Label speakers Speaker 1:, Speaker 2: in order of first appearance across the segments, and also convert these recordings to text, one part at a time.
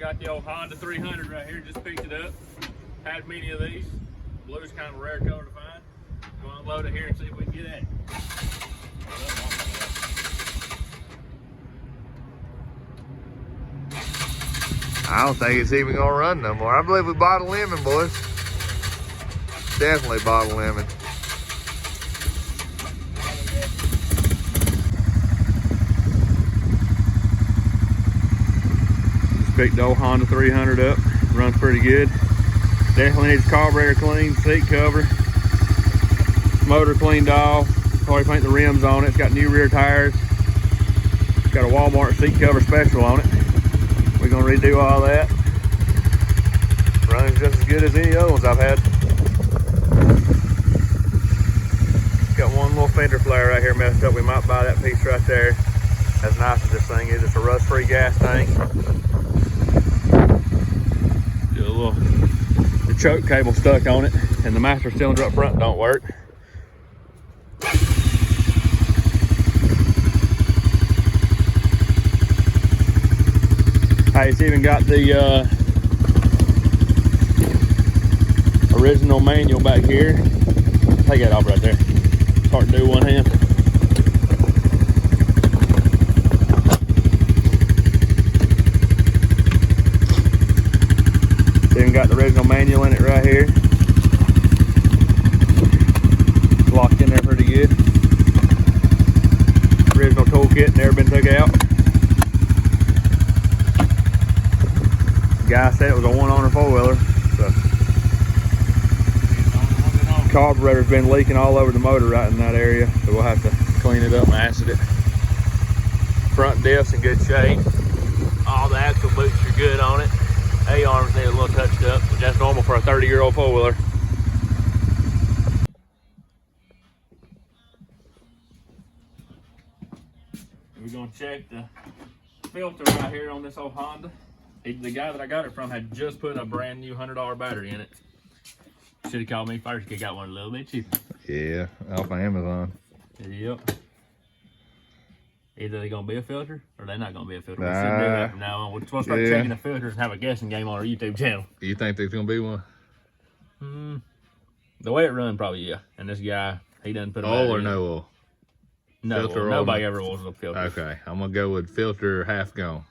Speaker 1: got the old Honda 300 right here, just picked it up. Had many of these. Blue's kind of a rare color to find. Go unload it here and see if we can get at it.
Speaker 2: I don't think it's even gonna run no more. I believe we bought a lemon, boys. Definitely bought a lemon.
Speaker 1: Just picked the old Honda 300 up. Runs pretty good. Definitely needs carburetor clean, seat cover, motor cleaned off. Probably paint the rims on it. It's got new rear tires. It's got a Walmart seat cover special on it. We're gonna redo all that.
Speaker 2: Runs just as good as any other ones I've had. Got one little fender flare right here messed up. We might buy that piece right there. As nice as this thing is, it's a rust-free gas tank.
Speaker 1: The choke cable stuck on it, and the master cylinder up front don't work. Hey, it's even got the original manual back here. Take that off right there. It's hard to do one hand. It's even got the original manual in it right here. Locked in there pretty good. Original toolkit never been took out. Guy said it was a one-owner four-wheeler. So carburetor's been leaking all over the motor right in that area, so we'll have to clean it up and acid it. Front diff's in good shape. All the axle boots are good on it. A-arms need a little touched up, but that's normal for a 30-year-old four-wheeler. We're gonna check the filter right here on this old Honda. The guy that I got it from had just put a brand new $100 battery in it. Should have called me first. He got one a little bit cheaper.
Speaker 2: Yeah, off of Amazon.
Speaker 1: Yep. Either they're gonna be a filter or they're not gonna be a filter. We should do that from now on. We're supposed to start checking the filters and have a guessing game on our YouTube channel.
Speaker 2: You think there's gonna be one?
Speaker 1: The way it run, probably yeah. And this guy, he doesn't put a
Speaker 2: oil or no oil?
Speaker 1: No,
Speaker 2: filter
Speaker 1: nobody ever was a filter.
Speaker 2: Okay, I'm gonna go with filter half gone.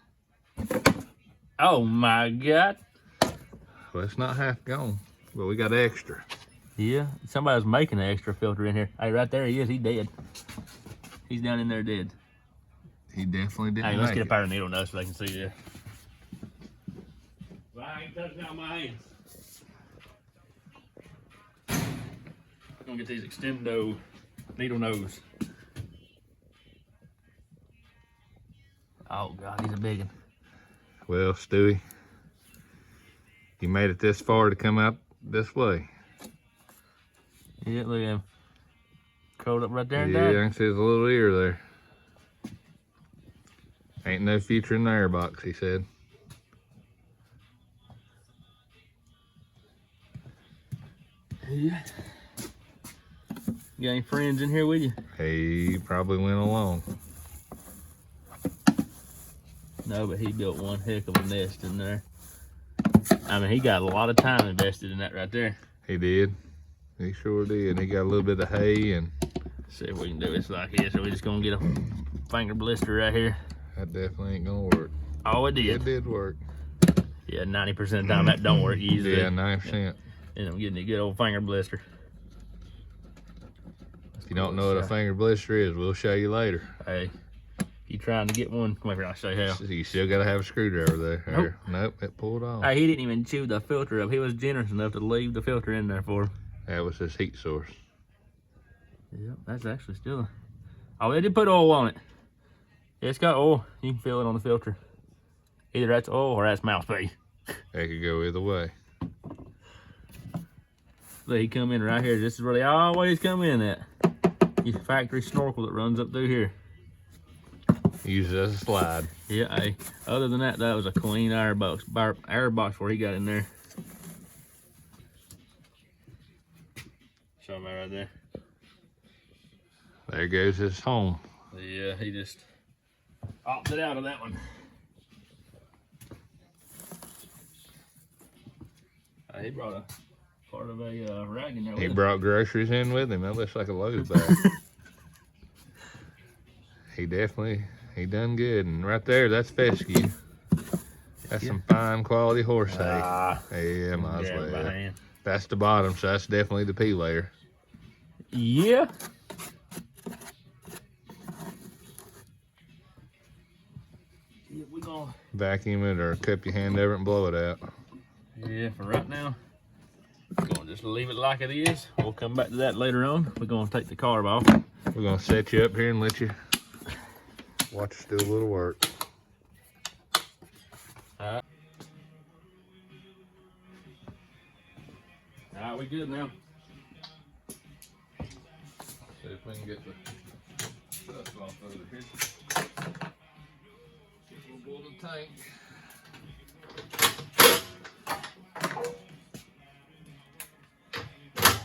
Speaker 1: Oh my God.
Speaker 2: Well, it's not half gone, but we got extra.
Speaker 1: Yeah, somebody's making an extra filter in here. Hey, right there he is. He dead. He's down in there dead.
Speaker 2: He definitely didn't.
Speaker 1: Hey, let's get a pair of needle nuts so they can see this. Well, I ain't touching out my hands. I'm gonna get these extendo needle nose. Oh God, he's a big one.
Speaker 2: Well, Stewie, you made it this far to come out this way.
Speaker 1: Yeah, look at him. Curled up right there and
Speaker 2: Yeah, I
Speaker 1: down.
Speaker 2: can see his little ear there. Ain't no future in the airbox, he said.
Speaker 1: Yeah. You got any friends in here with you?
Speaker 2: He probably went along.
Speaker 1: No, but he built one heck of a nest in there. I mean, he got a lot of time invested in that right there.
Speaker 2: He did. He sure did. He got a little bit of hay and...
Speaker 1: See if we can do this like this. So we're just gonna get a finger blister right here.
Speaker 2: That definitely ain't gonna work.
Speaker 1: Oh, it did.
Speaker 2: It did work.
Speaker 1: Yeah, 90% of the time that don't work easily.
Speaker 2: Yeah, 9%.
Speaker 1: And I'm getting a good old finger blister.
Speaker 2: If you don't know what a finger blister is, we'll show you later.
Speaker 1: Hey, if you trying to get one, come over here, I'll show you how.
Speaker 2: You still gotta have a screwdriver there. Nope, it pulled off.
Speaker 1: Hey, he didn't even chew the filter up. He was generous enough to leave the filter in there for him.
Speaker 2: That was his heat source.
Speaker 1: Yep, that's actually still... Oh, they did put oil on it. Yeah, it's got oil. You can feel it on the filter. Either that's oil or that's mouse pee.
Speaker 2: That could go either way.
Speaker 1: Look, he come in right here. This is where they always come in at. Your factory snorkel that runs up through here.
Speaker 2: Use it as a slide.
Speaker 1: Yeah, hey. Other than that, that was a clean air box where he got in there. Show him right there.
Speaker 2: There goes his home.
Speaker 1: Yeah, he just opted out of that one.
Speaker 2: He brought a part of a rag in there.
Speaker 1: He brought groceries in with him. That looks like a load bag. He done good. And right there, that's fescue. That's some fine quality horse hay. Yeah, might as well. That's the bottom, so that's definitely the P layer.
Speaker 2: Yeah. We're gonna
Speaker 1: vacuum it or cup your hand over it and blow it out.
Speaker 2: Yeah, for right now, we're gonna just leave it like it is. We'll come back to that later on. We're gonna take the carb off.
Speaker 1: We're gonna set you up here and let you watch us do a little work.
Speaker 2: Alright, we good now.
Speaker 1: See if we can get the stuff off over here. We'll blow the tank.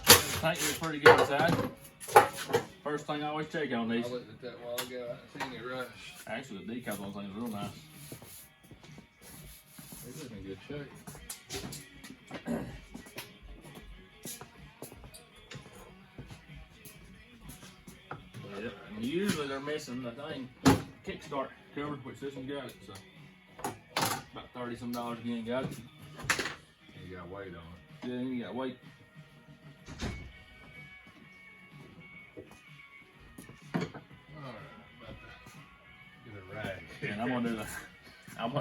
Speaker 2: The tank is pretty good inside. First thing I always check on these.
Speaker 1: I looked at that a while ago. I didn't see any rust.
Speaker 2: Actually, the decals on these things are real nice.
Speaker 1: They look in good shape.
Speaker 2: Yep. And usually they're missing the thing, kickstart cover, which this one got it. So about $30 some if you ain't got it.
Speaker 1: And you got weight on it.
Speaker 2: Yeah, you got weight. And I'm gonna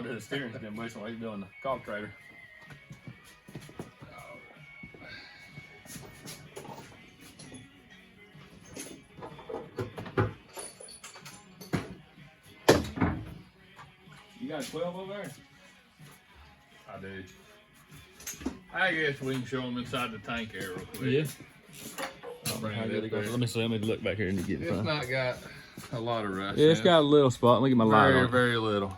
Speaker 2: do the steering stem bush while he's doing the cog trailer. You got a 12 over there?
Speaker 1: I do. I guess we can show them inside the tank here real quick.
Speaker 2: Yeah.
Speaker 1: I'll bring it up there.
Speaker 2: Let me see. Let me look back here and get it.
Speaker 1: It's not got a lot of rust.
Speaker 2: Yeah, it's got a little spot. Let me get my light on.
Speaker 1: Very little.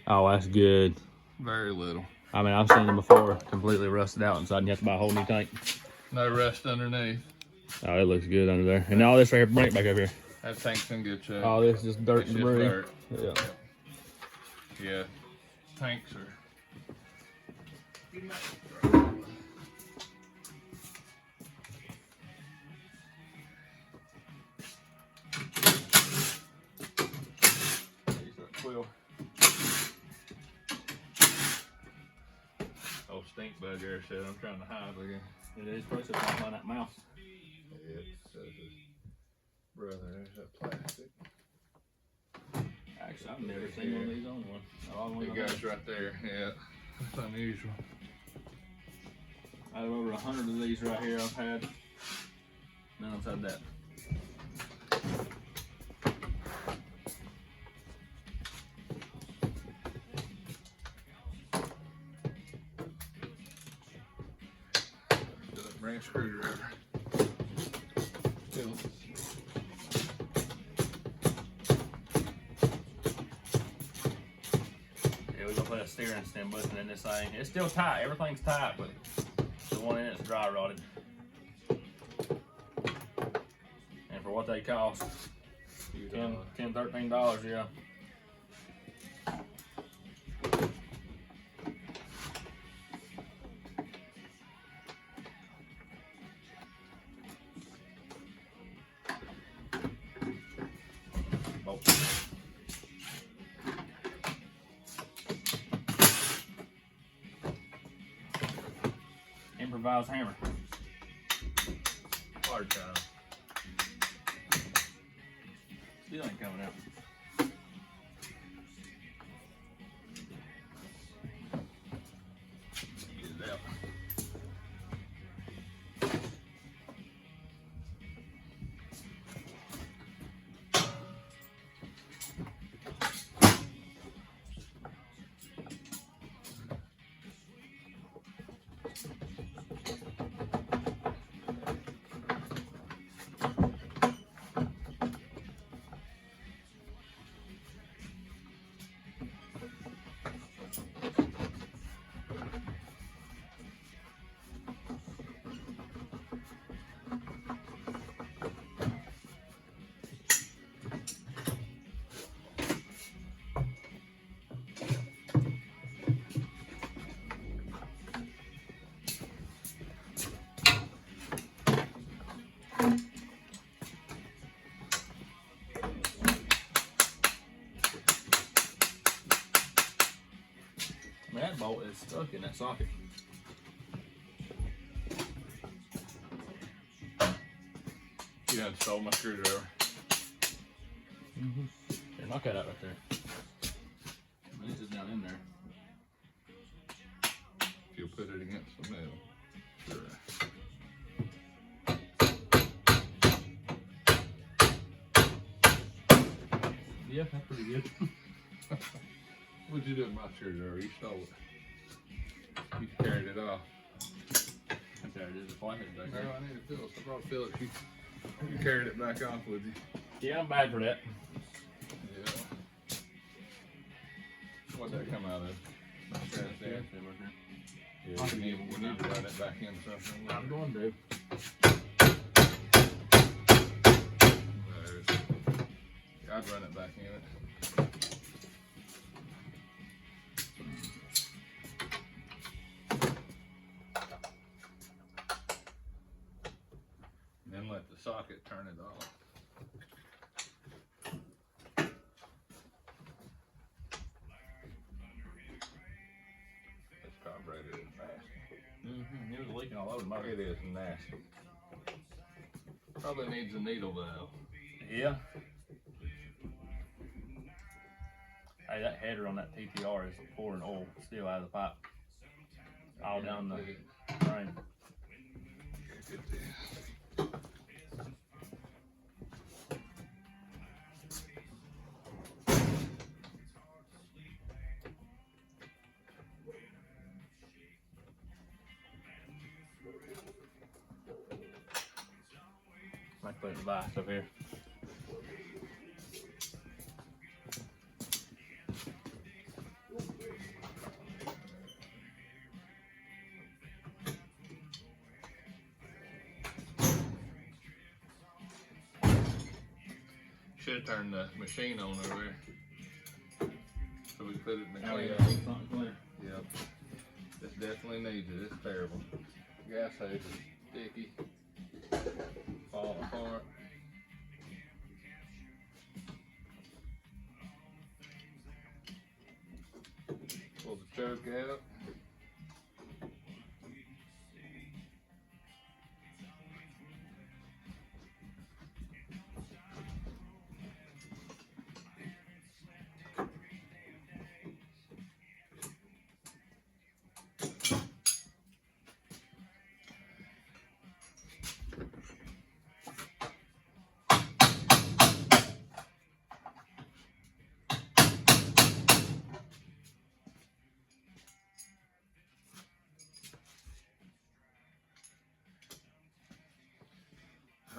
Speaker 2: Oh, that's good.
Speaker 1: Very little.
Speaker 2: I mean, I've seen them before, completely rusted out inside, and you have to buy a whole new tank.
Speaker 1: No rust underneath.
Speaker 2: Oh, it looks good under there. And all this right here, bring it back up here.
Speaker 1: That tank's in good shape.
Speaker 2: All this is just dirt and debris.
Speaker 1: Dirt.
Speaker 2: Yeah.
Speaker 1: Yeah. Tanks are. Oh, stink bug there said I'm trying to hide again.
Speaker 2: It is probably something behind that mouse.
Speaker 1: Yeah, it says his brother. There's that plastic.
Speaker 2: Actually, I've never seen one of these on one.
Speaker 1: It goes right there. Yeah, that's unusual.
Speaker 2: Out of over 100 of these right here I've had, none have had that.
Speaker 1: Bring a screwdriver. Still.
Speaker 2: Yeah, we're gonna put a steering stem bushing in this thing. It's still tight, everything's tight, but the one in it's dry rotted. And for what they cost, $10, $13, yeah. Improvised hammer.
Speaker 1: Hard time.
Speaker 2: Still ain't coming out. Get it out. that bolt is stuck in that socket.
Speaker 1: You done stole my screwdriver.
Speaker 2: Here, knock that out right there. This is down in there.
Speaker 1: If you'll put it against the metal. Sure.
Speaker 2: Yeah, that's pretty good.
Speaker 1: What'd you do with my screwdriver? You stole it. You carried it off.
Speaker 2: Okay, it is a flathead back
Speaker 1: No,
Speaker 2: there.
Speaker 1: I need a Phillips. I brought Phillips. You carried it back off with you.
Speaker 2: Yeah, I'm bad for that.
Speaker 1: Yeah. What'd that come out of? Yeah, we need to run it back in something.
Speaker 2: I'm going to.
Speaker 1: I'd run it back in it. And then let the socket turn it off. This carburetor is nasty.
Speaker 2: It was leaking all over the motor.
Speaker 1: It is nasty. Probably needs a needle valve.
Speaker 2: Yeah. Hey, that header on that TTR is pouring oil still out of the pipe. All down the drain. Might put it in the vise up here.
Speaker 1: Should have turned the machine on over there. So we put it in the
Speaker 2: Oh
Speaker 1: clean.
Speaker 2: yeah, something clear.
Speaker 1: Yep. This definitely needs it. It's terrible. Gas hose is sticky. Falling apart. Pull the choke out.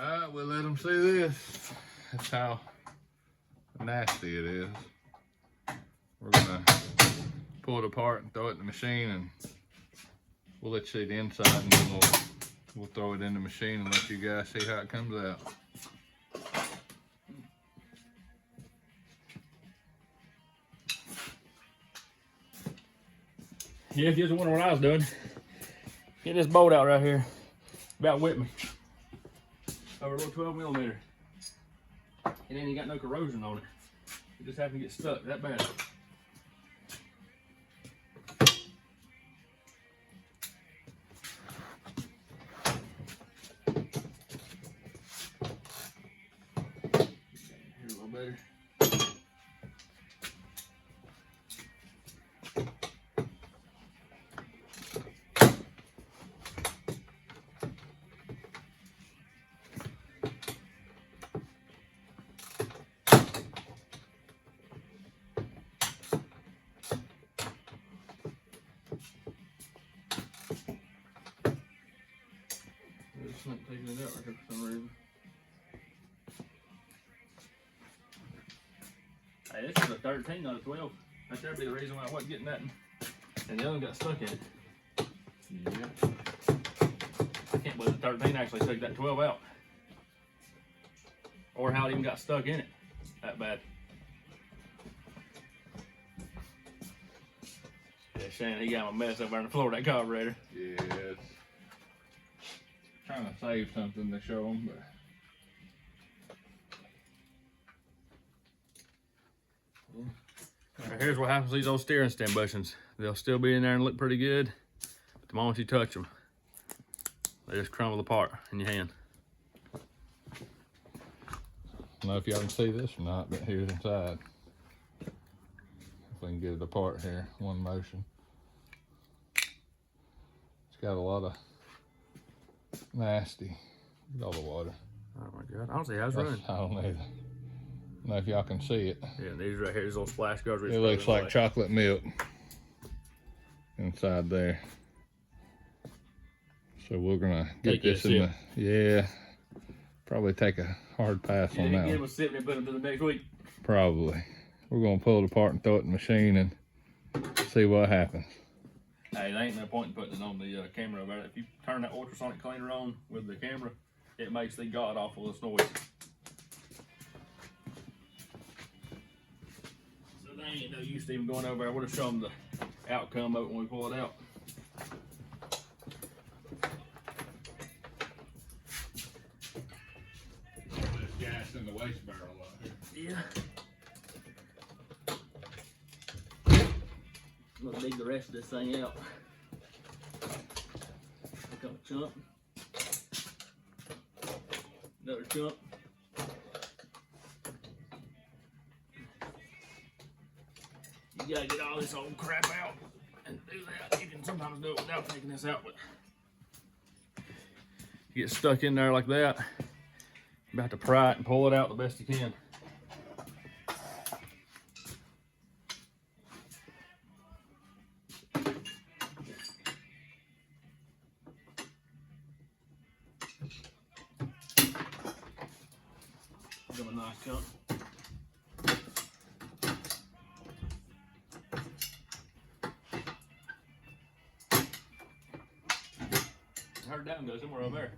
Speaker 1: Alright, we'll let them see this. That's how nasty it is. We're gonna pull it apart and throw it in the machine, and we'll let you see the inside, and then we'll throw it in the machine and let you guys see how it comes out.
Speaker 2: Yeah, if you was wondering what I was doing, get this bolt out right here. About whip me. Over a little 12mm. It ain't even got no corrosion on it. It just happened to get stuck that bad. Here a little better. It's not taking it out right here for some reason. Hey, this is a 13, not a 12. That there'd be the reason why I wasn't getting nothing. And the other one got stuck in it. Yeah. I can't believe the 13 actually took that 12 out. Or how it even got stuck in it. That bad. Yeah, Shannon, he got my mess over on the floor of that carburetor.
Speaker 1: Yes. Trying to save something to show them, but
Speaker 2: Here's what happens to these old steering stem bushings. They'll still be in there and look pretty good, but the moment you touch them, they just crumble apart in your hand.
Speaker 3: I don't know if y'all can see this or not, but here's inside. If we can get it apart here, one motion. It's got a lot of nasty. Look at all the water.
Speaker 2: Oh my God, I don't see how it's running.
Speaker 3: I don't either. I don't know if y'all can see it.
Speaker 2: Yeah, these right here, these little splash guards.
Speaker 3: It looks like chocolate milk inside there. So we're gonna get this in the, yeah, probably take a hard pass on that
Speaker 2: one.
Speaker 3: one.
Speaker 2: Sitting and put them to the next week.
Speaker 3: Probably. We're gonna pull it apart and throw it in the machine and see what happens.
Speaker 2: Hey, there ain't no point in putting it on the camera over there. If you turn that ultrasonic cleaner on with the camera, it makes the god awful noise. So they ain't no use to even going over there. I would have shown them the outcome of it when we pull it out.
Speaker 3: There's gas in the waste barrel out here.
Speaker 2: Yeah. I'm gonna dig the rest of this thing out. Pick up a chunk. Another chunk. You gotta get all this old crap out and do that. You can sometimes do it without taking this out, but you get stuck in there like that, you're about to pry it and pull it out the best you can. Give them a nice chunk. I heard that one go somewhere over there.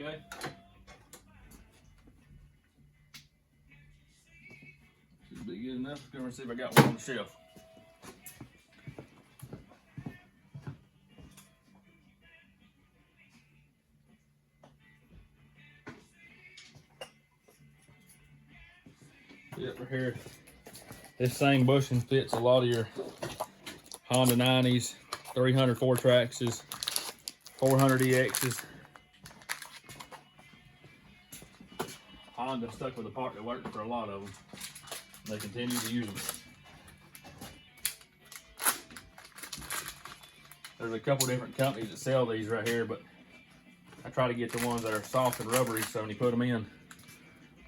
Speaker 2: Okay. Should be good enough. Let's go and see if I got one on the shelf. Yep, right here. This same bushing fits a lot of your Honda 90s, 300 Fourtraxes, 400 EXs. Honda stuck with a part that worked for a lot of them. They continue to use them. There's a couple different companies that sell these right here, but I try to get the ones that are soft and rubbery, so when you put them in,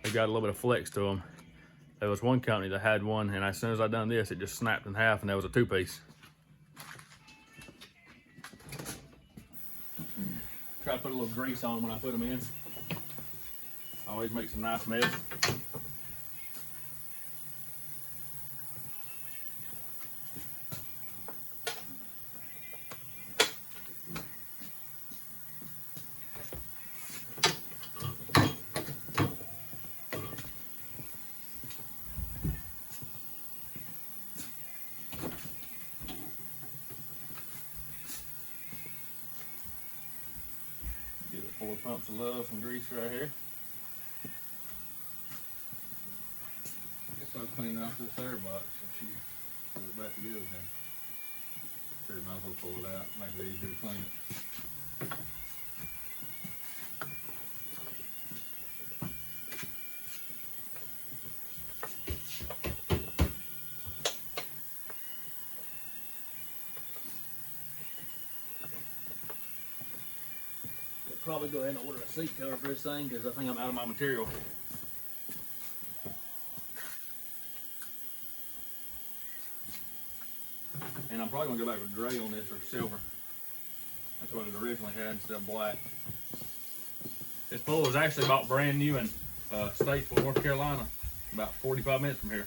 Speaker 2: they've got a little bit of flex to them. There was one company that had one, and as soon as I done this, it just snapped in half, and that was a two-piece. Try to put a little grease on them when I put them in. Always makes a nice mess. Give it 4 pumps of love and grease right here.
Speaker 3: Guess I'll clean off this air box if you put it back together then. Pretty might as well pull it out, make it easier to clean it.
Speaker 2: Probably go ahead and order a seat cover for this thing because I think I'm out of my material. And I'm probably gonna go back with gray on this or silver. That's what it originally had instead of black. This pole was actually bought brand new in Statesville, North Carolina, about 45 minutes from here.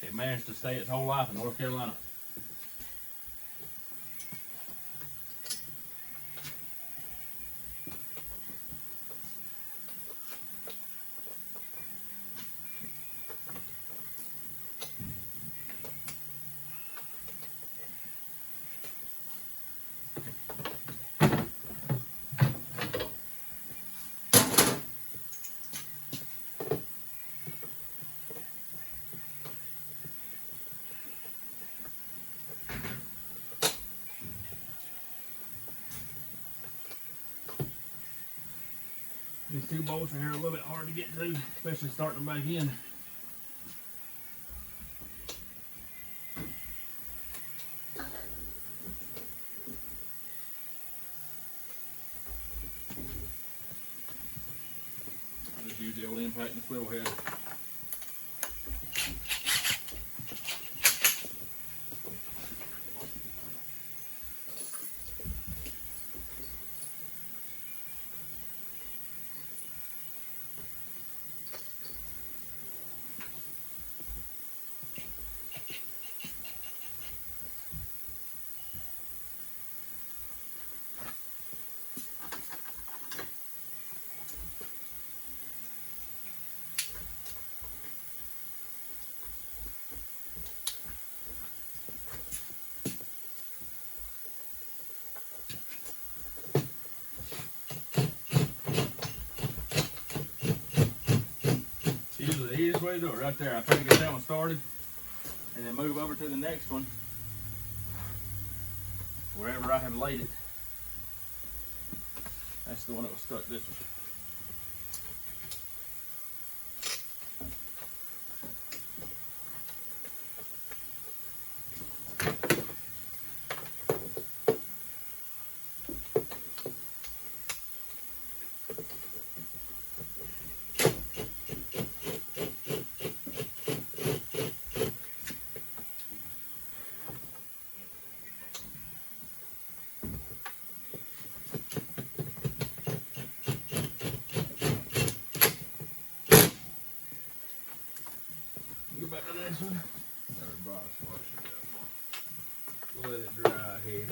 Speaker 2: It managed to stay its whole life in North Carolina. These two bolts are here a little bit hard to get to, especially starting them back in. I just use the old impact and swivel head. Usually the easiest way to do it right there. I try to get that one started and then move over to the next one wherever I have laid it. That's the one that was stuck this one. Go back to this one. Let it dry here.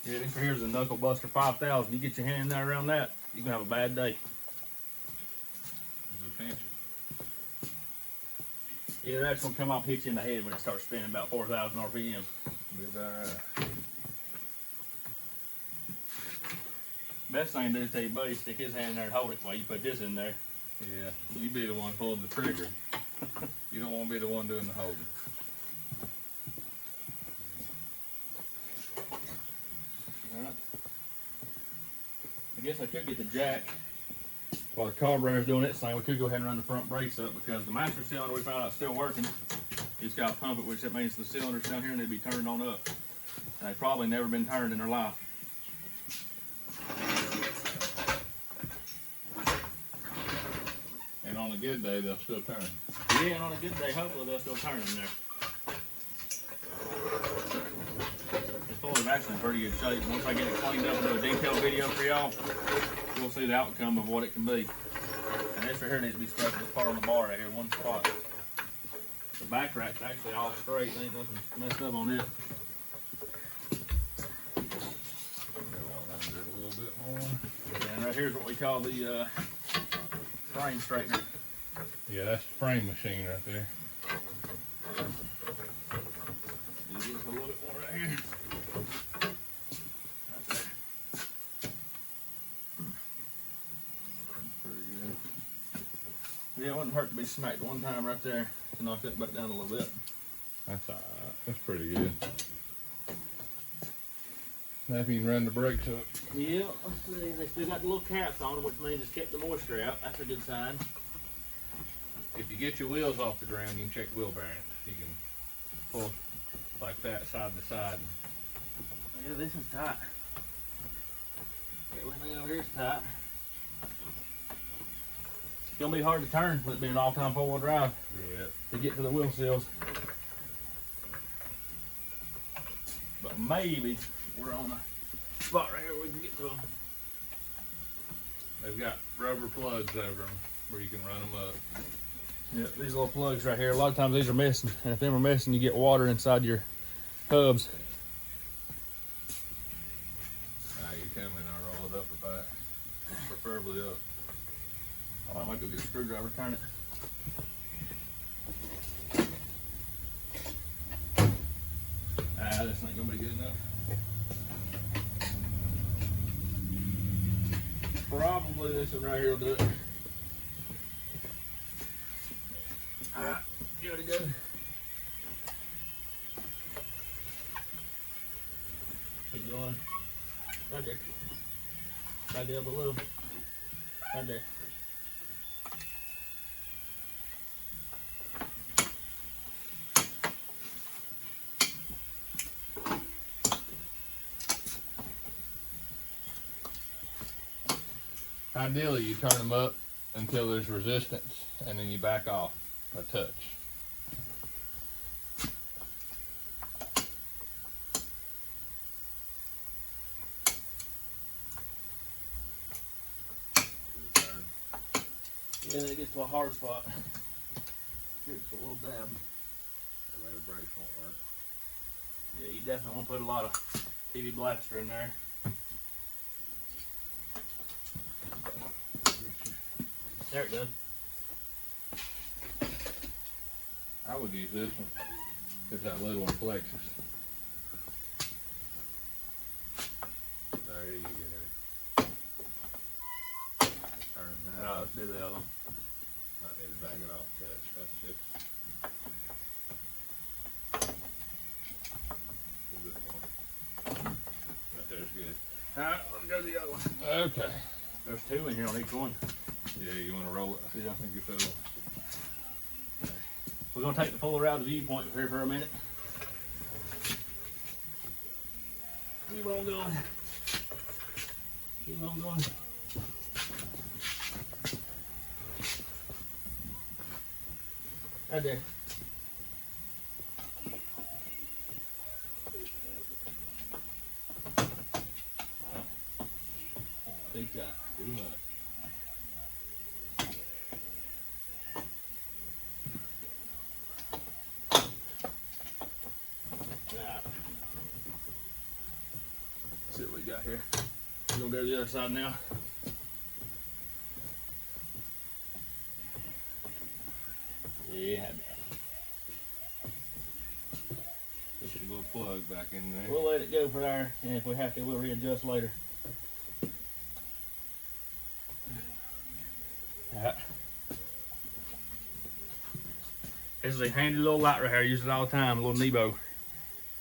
Speaker 2: Yeah, this right here is a Knuckle Buster 5000. You get your hand in there around that, you're gonna have a bad day. Yeah, that's gonna come off, hit you in the head when it starts spinning about 4,000 RPM.
Speaker 3: Be about right.
Speaker 2: Best thing to do is tell your buddy stick his hand in there and hold it while you put this in there.
Speaker 3: Yeah, you be the one pulling the trigger. You don't want to be the one doing the holding.
Speaker 2: Alright. I guess I could get the jack while the carburetor's doing its thing. We could go ahead and run the front brakes up because the master cylinder we found out is still working. You just gotta pump it, which that means the cylinders down here need to be turned on up. And they've probably never been turned in their life.
Speaker 3: And on a good day, they'll still turn.
Speaker 2: Yeah, and on a good day, hopefully they'll still turn in there. This Ford's actually in pretty good shape. Once I get it cleaned up and do a detailed video for y'all, you'll see the outcome of what it can be. And this right here needs to be scraped this part on the bar right here, one spot. The back rack's actually all straight. There ain't nothing messed up on it.
Speaker 3: A little bit more.
Speaker 2: And right here's what we call the frame straightener.
Speaker 3: Yeah, that's the frame machine right there.
Speaker 2: You get us a little bit more right here. Right there.
Speaker 3: Pretty good.
Speaker 2: Yeah, it wouldn't hurt to be smacked one time right there to knock that back down a little bit.
Speaker 3: That's alright. That's pretty good. Now if you can run the brakes up.
Speaker 2: Yeah, let's see. They still got the little caps on them, which means it's kept the moisture out. That's a good sign.
Speaker 3: If you get your wheels off the ground, you can check wheel bearings. You can pull like that side to side.
Speaker 2: Yeah, this one's tight. Everything over here is tight. It's gonna be hard to turn with it being an all-time four-wheel drive
Speaker 3: Yep.
Speaker 2: to get to the wheel seals. But maybe we're on a spot right here where we can get to them.
Speaker 3: They've got rubber plugs over them where you can run them up.
Speaker 2: Yeah, these little plugs right here, a lot of times these are missing, and if them are missing, you get water inside your hubs.
Speaker 3: You come and I roll it up or back. Preferably up.
Speaker 2: I might go get a screwdriver, turn it. This ain't gonna be good enough. Probably this one right here will do it. Alright, give it a go. Keep going. Right there. Back it up a little. Right there.
Speaker 3: Ideally, you turn them up until there's resistance, and then you back off a touch.
Speaker 2: Yeah, then it gets to a hard spot. Just a little dab.
Speaker 3: That way the brakes won't work.
Speaker 2: Yeah, you definitely want to put a lot of PV Blaster in there. There it goes.
Speaker 3: I would use this one because that little one flexes. There you go. Turn that.
Speaker 2: Alright, let's do the other one.
Speaker 3: Might need to back it off a touch. That's just a little bit more. Right there's good.
Speaker 2: Alright, let's go to the other one.
Speaker 3: Okay.
Speaker 2: There's two in here on each one.
Speaker 3: Yeah, you want to roll it?
Speaker 2: Yeah.
Speaker 3: I think you feel.
Speaker 2: We're going to take the fuller out of the viewpoint here for a minute. Keep on going. Keep on going. Right there. Big time.
Speaker 3: Too much.
Speaker 2: See what we got here. We're gonna go to the other side now. Yeah.
Speaker 3: Put your little plug back in there.
Speaker 2: We'll let it go for there, and if we have to, we'll readjust later. Alright. This is a handy little light right here. I use it all the time, a little Nebo.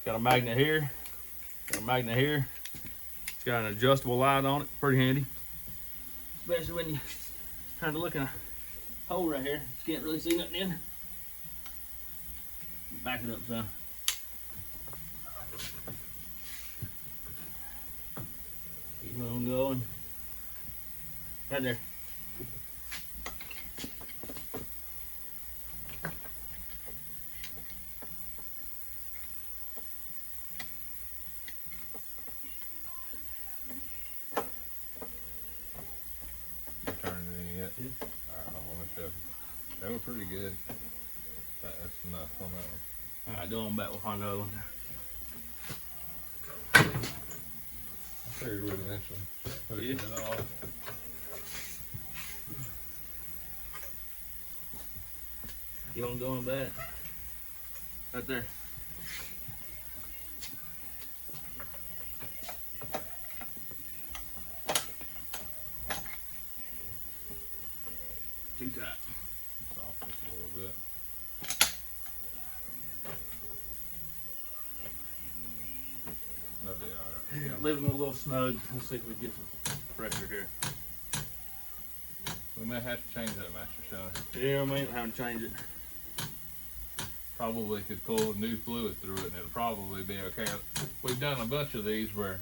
Speaker 2: Got a magnet here. Got a magnet here. It's got an adjustable light on it. Pretty handy. Especially when you're trying to look in a hole right here. You can't really see nothing in. Back it up, son. Keep on going. Right there.
Speaker 3: They were pretty good. That's enough on that one.
Speaker 2: Alright, go on back, we'll find another one.
Speaker 3: I figured we'd eventually push it off.
Speaker 2: Keep on going back. Right there. Too tight.
Speaker 3: Off just a little bit. That'll be alright.
Speaker 2: Yeah, leaving it a little snug. Let's see if we can get some pressure here.
Speaker 3: We may have to change that master cylinder.
Speaker 2: Yeah, we ain't having to change it.
Speaker 3: Probably could pull new fluid through it and it'll probably be okay. We've done a bunch of these where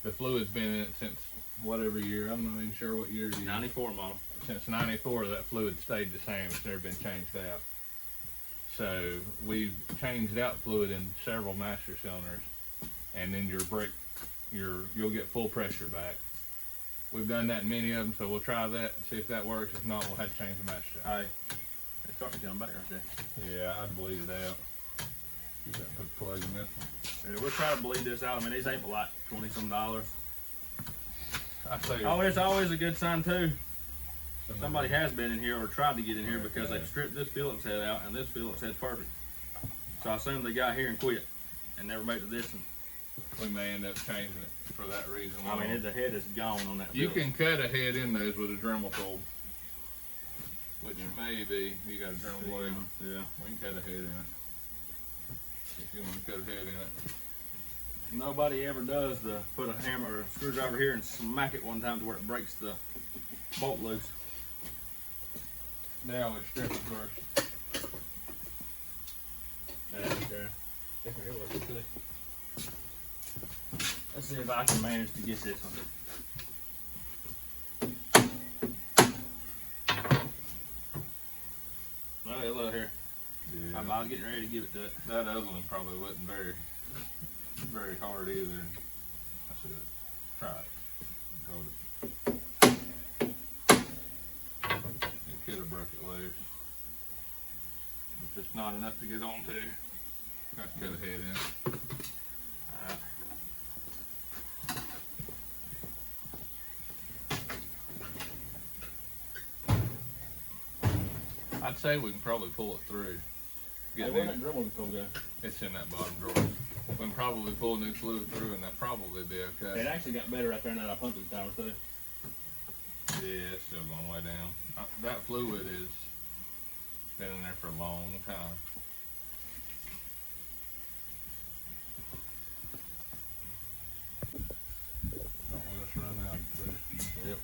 Speaker 3: the fluid's been in it since whatever year. I'm not even sure what year it is.
Speaker 2: 94 model.
Speaker 3: Since 94, that fluid stayed the same. It's never been changed out. So we've changed out fluid in several master cylinders, and then your brake, you'll get full pressure back. We've done that in many of them, so we'll try that and see if that works. If not, we'll have to change the master cylinder.
Speaker 2: Alright. It's starting to come back right there.
Speaker 3: Yeah, I'd bleed it out. You better put the plug in this one.
Speaker 2: Yeah, we're trying to bleed this out. I mean, these ain't but like $20-some.
Speaker 3: I say.
Speaker 2: Oh, it's always a good sign too. Somebody has been in here or tried to get in here because they've stripped this Phillips head out and this Phillips head's perfect. So I assume they got here and quit and never made the distance.
Speaker 3: We may end up changing it for that reason.
Speaker 2: I mean, the head is gone on that
Speaker 3: You
Speaker 2: Phillips.
Speaker 3: can cut a head in those with a Dremel tool, which may be, you got a Dremel blade.
Speaker 2: Yeah.
Speaker 3: We can cut a head in it. If you want to cut a head in it.
Speaker 2: nobody ever does the put a hammer or a screwdriver here and smack it one time to where it breaks the bolt loose.
Speaker 3: Now it's stripping first.
Speaker 2: Okay. Let's see if I can manage to get this one. Oh, look here.
Speaker 3: Yeah.
Speaker 2: I was getting ready to give it to it.
Speaker 3: That other one probably wasn't very hard either. I should have tried. Hold it. It could have broke it loose. It's just not enough to get onto. Got to cut a head in.
Speaker 2: Alright.
Speaker 3: I'd say we can probably pull it through.
Speaker 2: Hey,
Speaker 3: Get
Speaker 2: where'd
Speaker 3: new,
Speaker 2: that Dremel control go?
Speaker 3: it's in that bottom drawer. We can probably pull new fluid through and that'd probably be
Speaker 2: It
Speaker 3: okay.
Speaker 2: actually got better right there now that I pumped it the time or two.
Speaker 3: Yeah, it's still going way down. That fluid is been in there for a long time. Don't let us run out.
Speaker 2: Yep.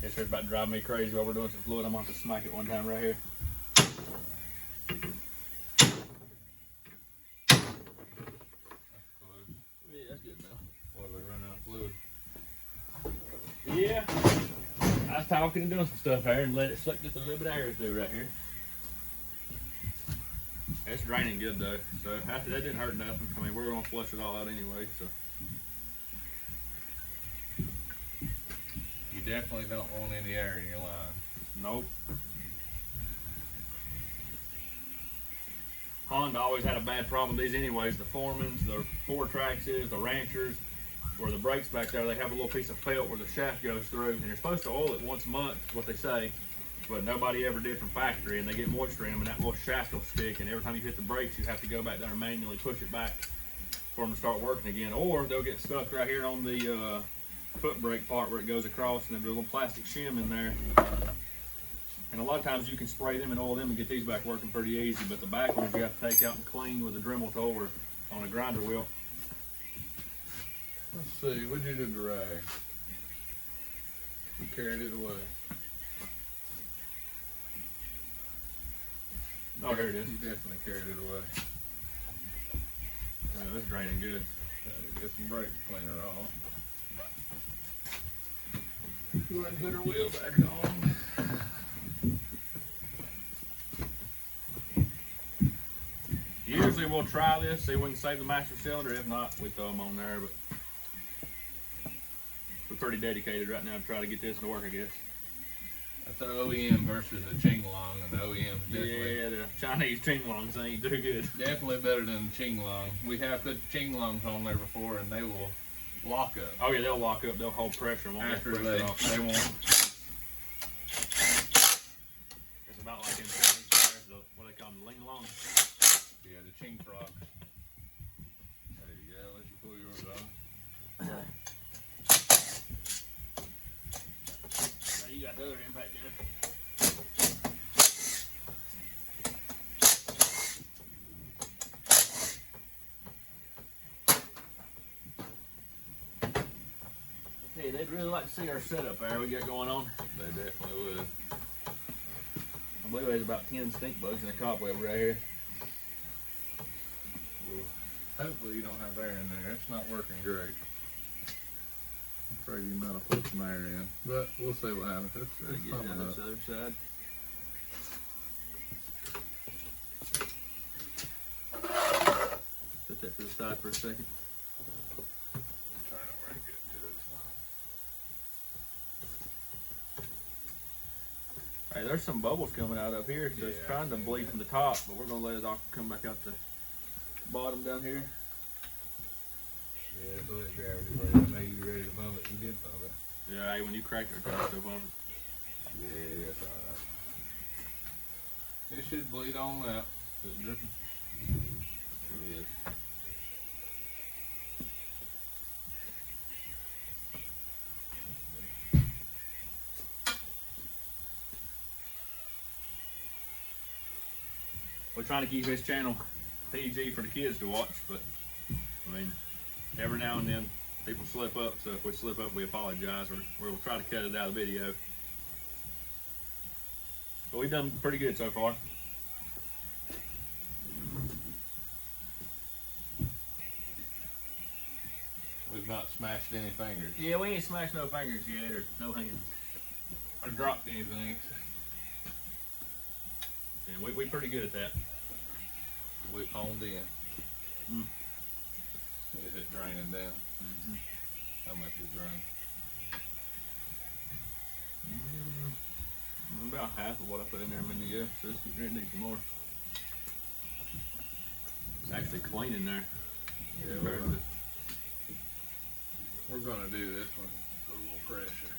Speaker 2: It's about to drive me crazy while we're doing some fluid. I'm going to have to smack it one time right here. Yeah, that's good now.
Speaker 3: Well, we run out of fluid.
Speaker 2: Yeah. I was talking and doing some stuff here and let it suck just a little bit of air through right here. It's draining good though, so that didn't hurt nothing. I mean, we're going to flush it all out anyway, so.
Speaker 3: You definitely don't want any air in your line.
Speaker 2: Nope. Honda always had a bad problem with these anyways. The Foremans, the Fourtraxes, the Ranchers, where the brakes back there, they have a little piece of felt where the shaft goes through, and you're supposed to oil it once a month, is what they say, but nobody ever did from factory, and they get moisture in them, and that little shaft will stick, and every time you hit the brakes, you have to go back there and manually push it back for them to start working again, or they'll get stuck right here on the foot brake part where it goes across, and there's a little plastic shim in there. And a lot of times you can spray them and oil them and get these back working pretty easy, but the back ones you have to take out and clean with a Dremel tool or on a grinder wheel.
Speaker 3: Let's see, what'd you do to the rag? We carried it away.
Speaker 2: Oh, here it is.
Speaker 3: You definitely carried it away.
Speaker 2: Yeah, it's draining good.
Speaker 3: Get some brake cleaner off. Go ahead and put her wheel back on.
Speaker 2: Usually we'll try this, see if we can save the master cylinder. If not, we throw them on there, but we're pretty dedicated right now to try to get this to work, I guess.
Speaker 3: That's an OEM versus a Qinglong, and the OEM's definitely,
Speaker 2: Yeah, the Chinese Qinglongs ain't too good.
Speaker 3: definitely better than the Qinglong. We have put the Qinglongs on there before, and they will lock up.
Speaker 2: Oh yeah, they'll lock up, they'll hold pressure. Won't
Speaker 3: After
Speaker 2: let
Speaker 3: they
Speaker 2: pressure off.
Speaker 3: won't.
Speaker 2: It's about like in Chinese tires, what they call them, ling long.
Speaker 3: Yeah, the Qing frogs. There you go, let you pull yours off.
Speaker 2: Now you got the other end back there. Okay, they'd really like to see our setup there we got going on.
Speaker 3: They definitely would.
Speaker 2: I believe there's about 10 stink bugs in the cobweb right here.
Speaker 3: Hopefully you don't have air in there. It's not working great. I'm afraid you might have put some air in. But we'll see what happens. It's
Speaker 2: Get
Speaker 3: coming
Speaker 2: down
Speaker 3: up.
Speaker 2: this other side. Put that to the side for a second.
Speaker 3: Turn it where it gets to it.
Speaker 2: Hey, there's some bubbles coming out up here, so it's
Speaker 3: Yeah,
Speaker 2: trying to bleed from the top, but we're gonna let it all come back out the bottom down here.
Speaker 3: Yeah, it's a little gravity, but I know you ready to pump it. You did pump it.
Speaker 2: Yeah, hey, when you crack it, it's still bumping.
Speaker 3: Yeah, that's alright. It should bleed on out. Is it dripping? It is.
Speaker 2: We're trying to keep this channel PG for the kids to watch, but I mean,
Speaker 1: every now and then people slip up, so if we slip up, we apologize, or we'll try to cut it out of the video. But we've done pretty good so far.
Speaker 3: We've not smashed any fingers.
Speaker 1: Yeah, we ain't smashed no fingers yet, or no hands.
Speaker 3: Or dropped anything.
Speaker 1: Yeah, we pretty good at that.
Speaker 3: We've honed in. Is it draining down? How much is drained?
Speaker 1: About half of what I put in there a minute ago, so it's getting ready to need some more. It's actually clean in there.
Speaker 3: Yeah, we're gonna do this one with a little pressure.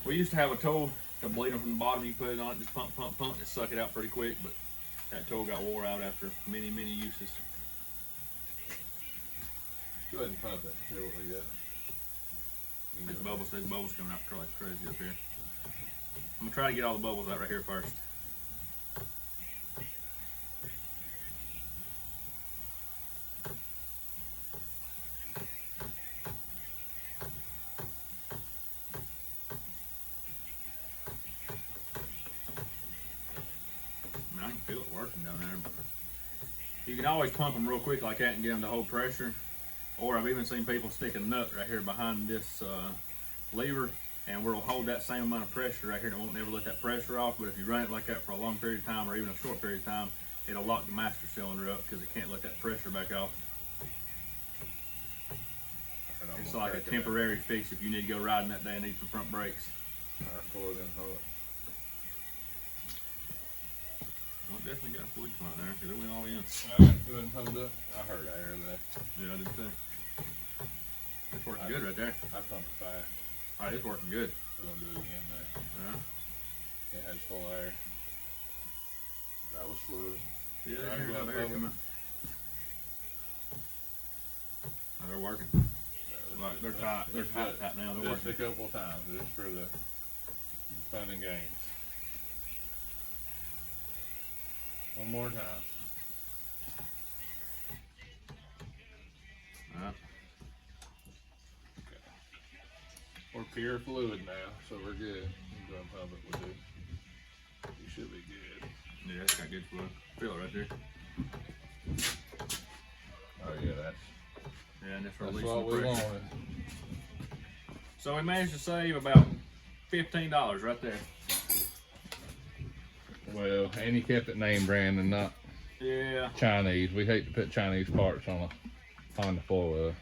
Speaker 1: We used to have a tool to bleed them from the bottom. You put it on it, just pump, pump, pump, and suck it out pretty quick. But that tool got wore out after many, many uses.
Speaker 3: Go ahead and pump it. See what we got.
Speaker 1: There's bubbles coming out like crazy up here. I'm gonna try to get all the bubbles out right here first. I can feel it working down there. But you can always pump them real quick like that and get them to hold pressure. Or I've even seen people stick a nut right here behind this lever, and we'll hold that same amount of pressure right here, and it won't never let that pressure off. But if you run it like that for a long period of time, or even a short period of time, it'll lock the master cylinder up because it can't let that pressure back off. It's like a temporary fix if you need to go riding that day and need some front brakes.
Speaker 3: Alright, pull it in, hold it.
Speaker 1: Well, it definitely got fluid come out there because it went all in.
Speaker 3: Alright, go ahead and hold up. I heard air there.
Speaker 1: Yeah, I did too. It's working good right there.
Speaker 3: I pumped it fast.
Speaker 1: Alright, it's working good.
Speaker 3: We're gonna do it again there.
Speaker 1: Yeah.
Speaker 3: It has full air. That was fluid.
Speaker 1: Yeah,
Speaker 3: Alright,
Speaker 1: there's
Speaker 3: go
Speaker 1: air
Speaker 3: ahead,
Speaker 1: coming. Oh, they're working. Like, they're tight. They're tight now. They're
Speaker 3: Just
Speaker 1: working.
Speaker 3: a couple times, just for the fun and games. One more time.
Speaker 1: Alright.
Speaker 3: Okay. We're pure fluid now, so we're good. I'm gonna pump it with it. You should be good.
Speaker 1: Yeah, it's got good flow. Feel it right there.
Speaker 3: Oh yeah, that's
Speaker 1: Yeah, and it's
Speaker 3: what
Speaker 1: releasing
Speaker 3: we
Speaker 1: pressure.
Speaker 3: wanted.
Speaker 1: So we managed to save about $15 right there.
Speaker 3: Well, and he kept it name brand and not
Speaker 1: Yeah.
Speaker 3: Chinese. We hate to put Chinese parts on a Honda 4-wheel.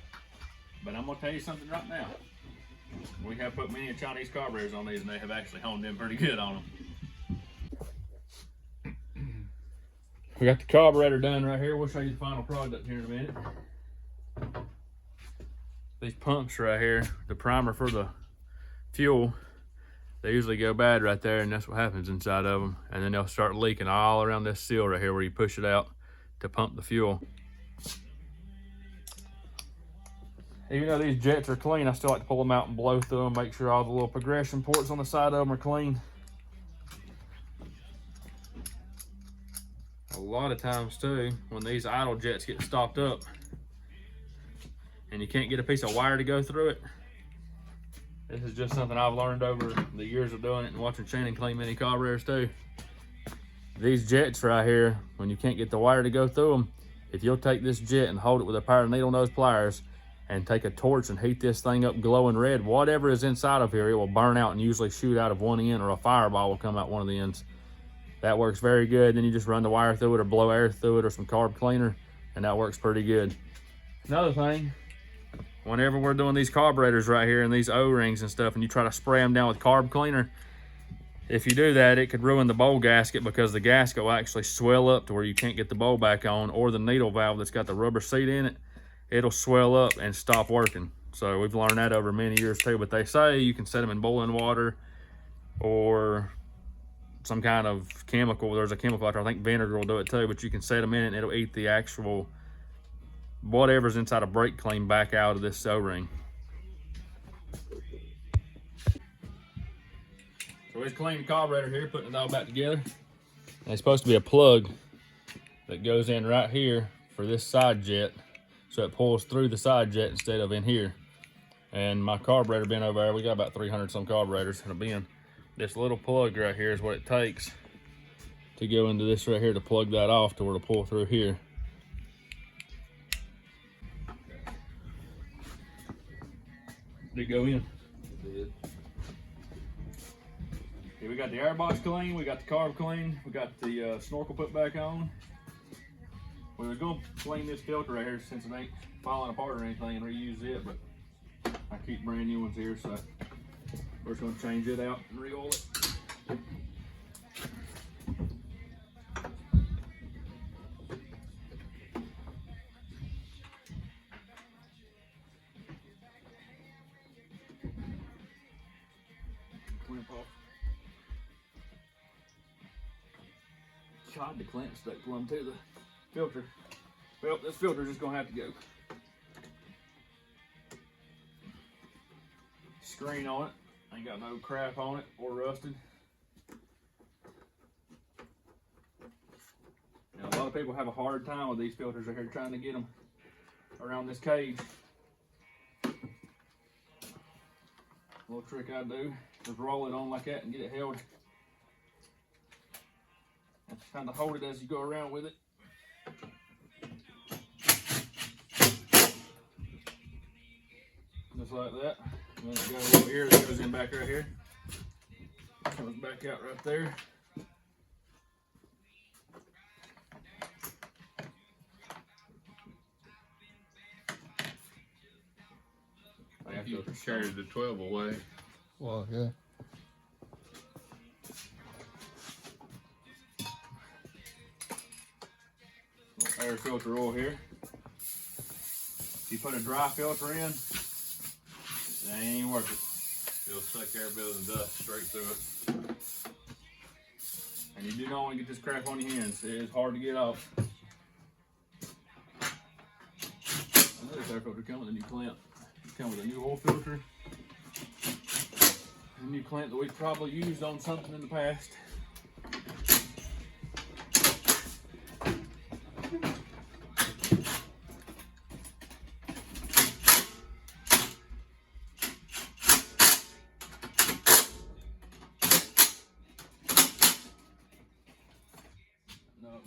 Speaker 1: But I'm gonna tell you something right now. We have put many Chinese carburetors on these, and they have actually honed in pretty good on them. We got the carburetor done right here. We'll show you the final product here in a minute. These pumps right here, the primer for the fuel, they usually go bad right there, and that's what happens inside of them. And then they'll start leaking all around this seal right here where you push it out to pump the fuel. Even though these jets are clean, I still like to pull them out and blow through them, make sure all the little progression ports on the side of them are clean. A lot of times too, when these idle jets get stopped up and you can't get a piece of wire to go through it, this is just something I've learned over the years of doing it and watching Shannon clean many carburetors too. These jets right here, when you can't get the wire to go through them, if you'll take this jet and hold it with a pair of needle nose pliers and take a torch and heat this thing up glowing red, whatever is inside of here, it will burn out and usually shoot out of one end, or a fireball will come out one of the ends. That works very good. Then you just run the wire through it or blow air through it or some carb cleaner, and that works pretty good. Another thing, whenever we're doing these carburetors right here and these O-rings and stuff, and you try to spray them down with carb cleaner, if you do that, it could ruin the bowl gasket, because the gasket will actually swell up to where you can't get the bowl back on, or the needle valve that's got the rubber seat in it, it'll swell up and stop working. So we've learned that over many years too, but they say you can set them in boiling water or some kind of chemical. There's a chemical out there, I think vinegar will do it too, but you can set them in it and it'll eat the actual whatever's inside a brake clean back out of this O-ring. So we just cleaned the carburetor here, putting it all back together. And it's supposed to be a plug
Speaker 2: that goes in right here for this side jet, so it pulls through the side jet instead of in here. And my carburetor bin over there, we got about 300 some carburetors in a bin. This little plug right here is what it takes to go into this right here to plug that off to where to pull through here. Did it go in?
Speaker 3: It did.
Speaker 2: Okay, we got the air box clean, we got the carb clean, we got the snorkel put back on. We was gonna clean this filter right here since it ain't falling apart or anything and reuse it, but I keep brand new ones here, so we're just gonna change it out and re-oil it. God, the clamp stuck plumb to the filter. Well, this filter's just gonna have to go. Screen on it, ain't got no crap on it or rusted. Now, a lot of people have a hard time with these filters right here, trying to get them around this cage. Little trick I do is roll it on like that and get it held. Just kind of hold it as you go around with it. Just like that. And then it got a little ear that goes in back right here. Comes back out right there.
Speaker 3: I think you carried the 12 away.
Speaker 4: Well, yeah.
Speaker 2: Air filter oil here. If you put a dry filter in, it ain't worth it.
Speaker 3: It'll suck air bills and dust straight through it.
Speaker 2: And you do not want to get this crap on your hands. It is hard to get off. Another air filter comes with a new clamp. It comes with a new oil filter. A new clamp that we probably used on something in the past.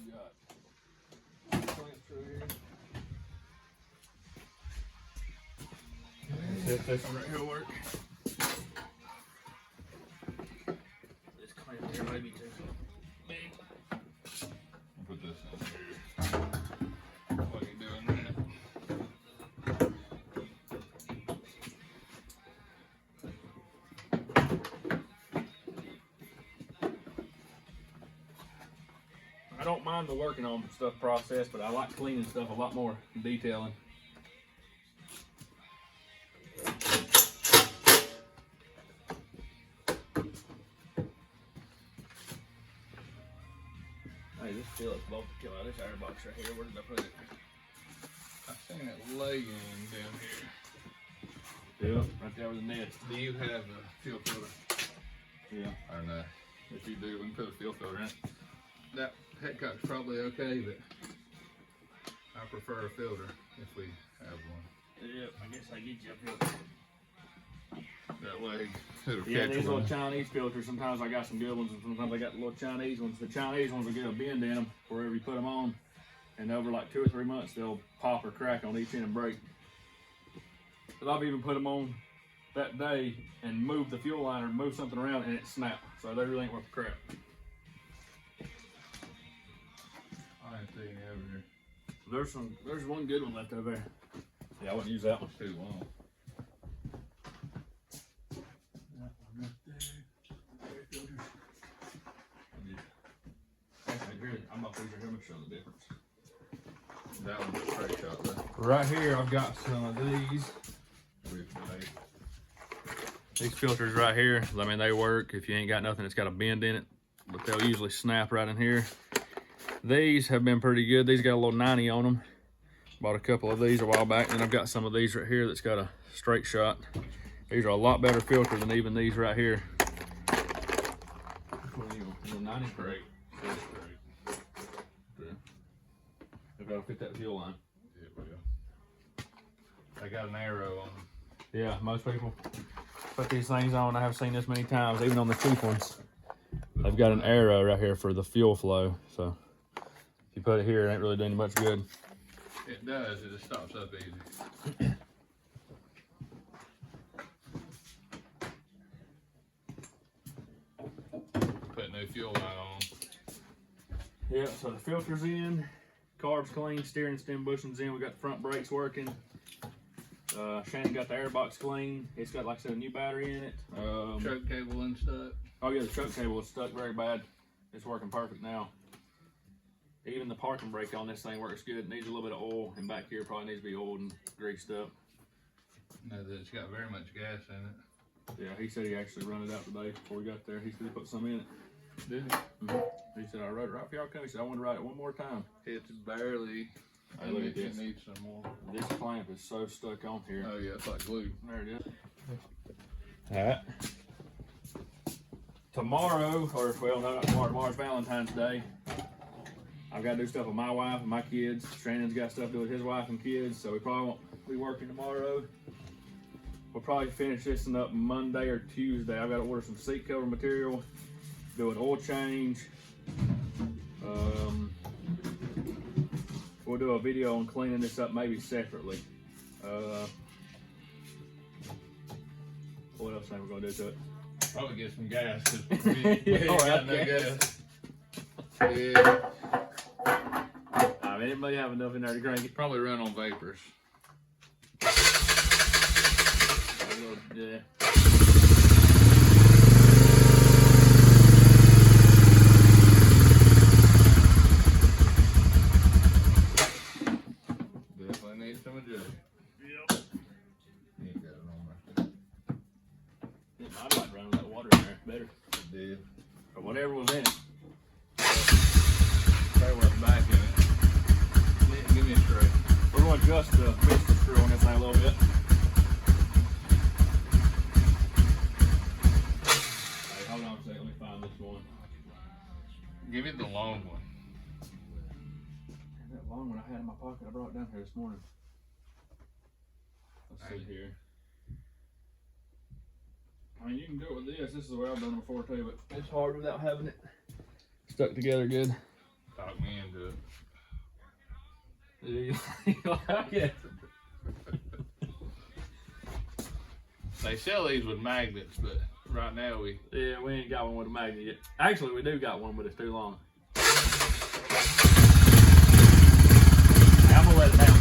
Speaker 2: We got clamps through here. This one right here will work. This clamp here may be too big.
Speaker 3: Put this in here. What are you doing there?
Speaker 2: I don't mind the working on stuff process, but I like cleaning stuff a lot more and detailing. Hey, this Phillips bolt came out of this air box right here. Where did I put it?
Speaker 3: I seen it laying down here.
Speaker 2: Yeah, right there with the net.
Speaker 3: Do you have a fuel filter?
Speaker 2: Yeah.
Speaker 3: Or no? If you do, we can put a fuel filter in it. That headcock's probably okay, but I prefer a filter if we have one.
Speaker 2: Yeah, I guess I get you a filter.
Speaker 3: That way, it'll
Speaker 2: Yeah,
Speaker 3: catch
Speaker 2: these little
Speaker 3: one.
Speaker 2: Chinese filters, sometimes I got some good ones, and sometimes I got the little Chinese ones. The Chinese ones will get a bend in them wherever you put them on, and over like 2 or 3 months, they'll pop or crack on each end and break. But I've even put them on that day and moved the fuel line or moved something around, and it snapped. So they really ain't worth the crap.
Speaker 3: I ain't seen any over here.
Speaker 2: There's one good one left over there. Yeah, I wouldn't use that one.
Speaker 3: Too long.
Speaker 2: That one right there. Air filters. Actually, here, I'm not pretty sure. Let me show the difference.
Speaker 3: That one's a straight shot though.
Speaker 2: Right here, I've got some of these. These filters right here, I mean, they work if you ain't got nothing that's got a bend in it, but they'll usually snap right in here. These have been pretty good. These got a little 90 on them. Bought a couple of these a while back, and I've got some of these right here that's got a straight shot. These are a lot better filter than even these right here. Which one are you on? 90?
Speaker 3: Great.
Speaker 2: Okay. that'll fit that fuel line.
Speaker 3: It will. They got an arrow on them.
Speaker 2: Yeah, most people put these things on. I have seen this many times, even on the cheap ones. They've got an arrow right here for the fuel flow. So if you put it here, it ain't really doing you much good.
Speaker 3: It does. It just stops up easy. Put new fuel line on.
Speaker 2: Yeah, so the filter's in, carb's clean, steering stem bushing's in. We got the front brakes working. Shannon got the airbox clean. It's got, like I said, a new battery in it.
Speaker 3: Choke cable unstuck.
Speaker 2: Oh yeah, the choke cable was stuck very bad. It's working perfect now. Even the parking brake on this thing works good. It needs a little bit of oil, and back here probably needs to be oiled and greased up.
Speaker 3: No, it's got very much gas in it.
Speaker 2: Yeah, he said he actually run it out today before we got there. He said he put some in it.
Speaker 3: Did it?
Speaker 2: He said, I wrote it right for y'all come. He said, I want to write it one more time.
Speaker 3: It's barely.
Speaker 2: Hey, look at this.
Speaker 3: It needs some more.
Speaker 2: This clamp is so stuck on here.
Speaker 3: Oh yeah, it's like glue.
Speaker 2: There it is. Alright. Tomorrow, or well, no, not tomorrow, tomorrow's Valentine's Day. I've got to do stuff with my wife and my kids. Shannon's got stuff to do with his wife and kids, so we probably won't be working tomorrow. We'll probably finish this one up Monday or Tuesday. I've got to order some seat cover material, do an oil change. We'll do a video on cleaning this up maybe separately. What else are we going to do to it?
Speaker 3: Probably get some gas. Cause we ain't got no gas.
Speaker 2: Yeah. I mean, it may have enough in there to crank it.
Speaker 3: Probably run on vapors.
Speaker 2: Yeah.
Speaker 3: Definitely need some adjustment. Yep. You ain't got it on right there.
Speaker 2: I'd like running that water in there better.
Speaker 3: It did.
Speaker 2: Or whatever was in it.
Speaker 3: Try working back in it. Give me a tray.
Speaker 2: We're going to adjust the piston screw on this thing a little bit. Hey, hold on a second. Let me find this one.
Speaker 3: Give it the long one.
Speaker 2: That long one I had in my pocket, I brought it down here this morning. Let's see here. I mean, you can do it with this. This is the way I've done it before too, but it's hard without having it stuck together good.
Speaker 3: Talk me into it.
Speaker 2: You like it?
Speaker 3: They sell these with magnets, but right now we
Speaker 2: ain't got one with a magnet yet. Actually, we do got one, but it's too long. I'm gonna let it down.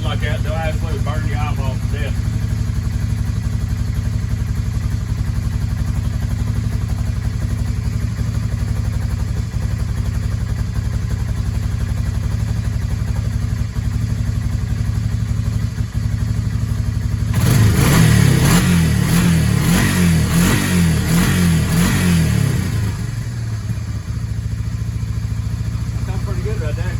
Speaker 2: Like that, they'll absolutely burn your eyeballs to death. Sounds pretty good right there.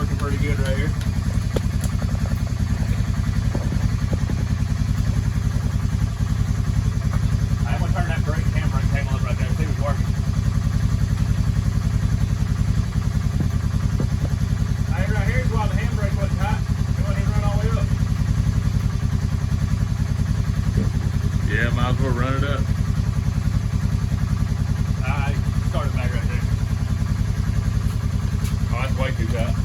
Speaker 2: working pretty good right here. I'm gonna turn that brake camera cable up right there and see if it's working. Hey, right here's why the handbrake wasn't hot. It wasn't even run all the way up.
Speaker 3: Yeah, might as well run it up.
Speaker 2: I started back right there.
Speaker 3: Oh, that's way too tight.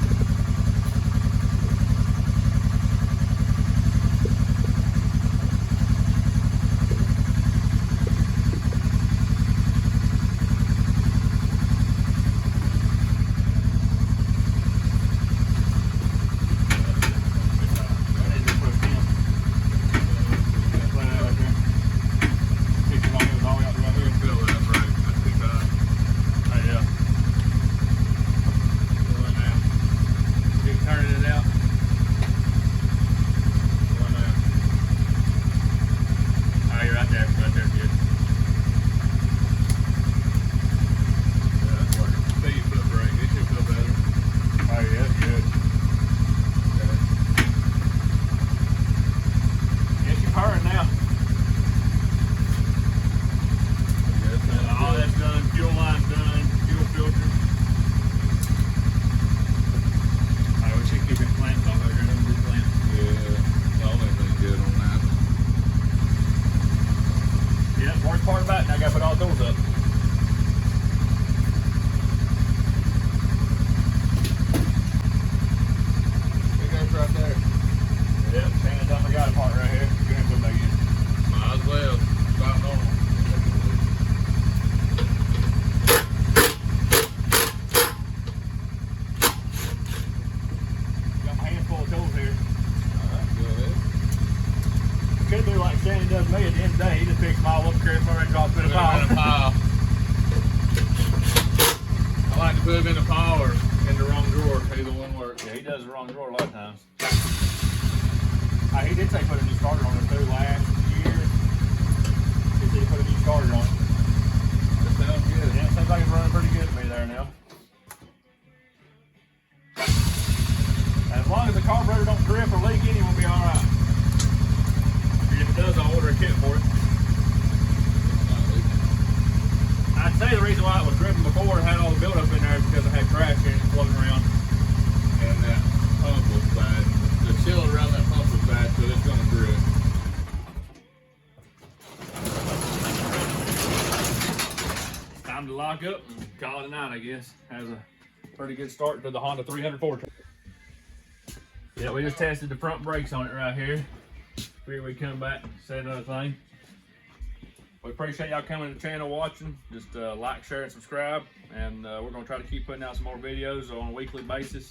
Speaker 2: Part about it, and I gotta put all those up.
Speaker 3: It goes right there.
Speaker 2: Yep, Santa's I forgot a part right here. You're gonna put back in.
Speaker 3: Might as well. About normal.
Speaker 2: Got my hands full of tools here.
Speaker 3: Alright, go ahead.
Speaker 2: Could do like Shannon does me at the end of the day. He just picks them all up, carries them and drops them in a pile.
Speaker 3: I like to put them in a pile or in the wrong drawer. Either one works.
Speaker 2: Yeah, he does the wrong drawer a lot of times. He did say put a new starter on it too last year. He said he put a new starter on it.
Speaker 3: That sounds good.
Speaker 2: Yeah, it seems like it's running pretty good to me there now. And as long as the carburetor don't drip or leak any, we'll be alright. If it does, I'll order a kit for it. I'd say the reason why it was dripping before and had all the buildup in there is because I had trash in it floating around.
Speaker 3: And that pump was bad. The seal around that pump was bad, so it's going to drip.
Speaker 2: Time to lock up and call it a night, I guess. Has a pretty good start to the Honda 300 Fourtrax. Yeah, we just tested the front brakes on it right here. Figured we'd come back and say another thing. We appreciate y'all coming to the channel watching. Just like, share, and subscribe. And we're going to try to keep putting out some more videos on a weekly basis.